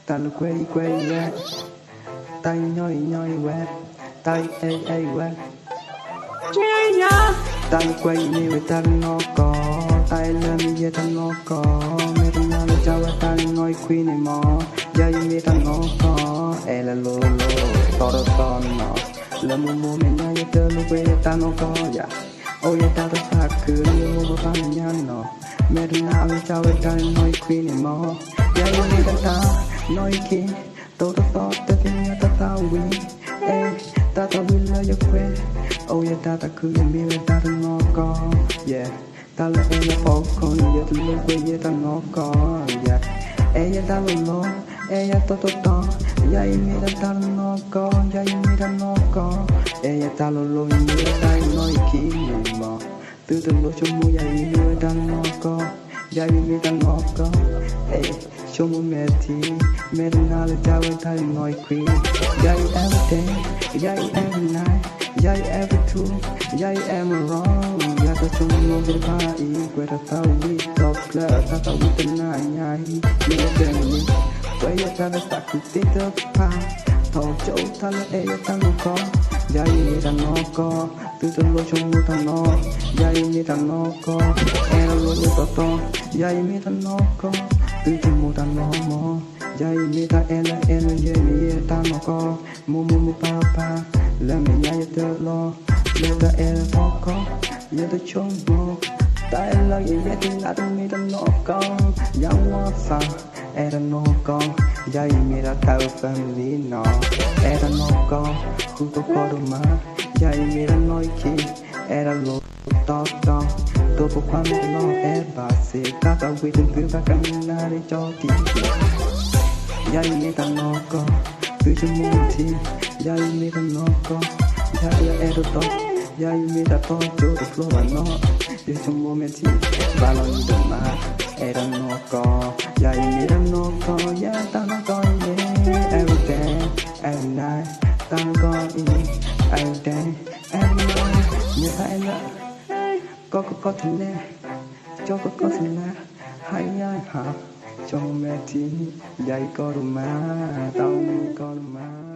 ta lu quay quay quét tay nhoi nhoi quét tay ê quét ta lu quay ni với ta ngó có tay lên mi ta ngó có mẹ ta ngó là cháu ta ngồi quỳ này mò giờ mi ta ngó có e là lô to nó là mua mẹ nhai tơ lu quay ta ngó có dạ ôi ta ta phạt cứ như mua ba nhang nó mẹ ta ngó là cháu ta ngồi quỳ này mò giờ mi ta nói kia tôi ta tiếng ta win ta win là giấc quê ôi ta cứ mi ta ngó có yeah ta là em là phố con giờ tôi luôn quê giờ ta ngó có yeah giờ ta luôn lo giờ to giờ mi ta ngó có giờ mi ta ngó có giờ ta luôn mi ta nói kỹ người mà từ lúc trong mùa giờ mi ta ngó có giờ mi ta ngó có trong mùa mẹ thì mẹ nào là cháu ta nói quên giờ everyday giờ every night giờ every two giờ em wrong giờ ta chung mùa về ba ý quay ta tao đi top player ta tao đi tên này nhai đi bên mình quay giờ ta đã tắt cái tít up pa thọ chỗ ta là ta ngó có giờ mi ta ngó có từ lúc trong mùa ta ngó giờ mi ta ngó có em luôn như to giờ mi ta ngó có từ trong mùa ta ngó mò giờ mi ta giờ mi ta ngó có mu pa là mi nhai tơ lo giờ ta ngó có giờ ta trông mò tại là gì vậy thì là tôi mi ta ngó có yang ngó sa ta ngó có giờ mi ta tao family nó ta ngó có khu tôi có đồ mà giờ mi ta nói chi ta lo to tôi có quan nó bà sẽ ta tao quy từng cứ ba căn na để cho thì giờ mi ta ngó có từ trong mùa thì giờ mi ta ngó có giờ là to giờ mi ta to chỗ được flow và nó từ trong mùa thì ba lần được mà ta ngó có giờ mi ta ngó có giờ ta nó có every day every night ta nó có every day every night như thế là có thể nè cho có thể nè hay hả cho mẹ thì dạy con mà tao con mà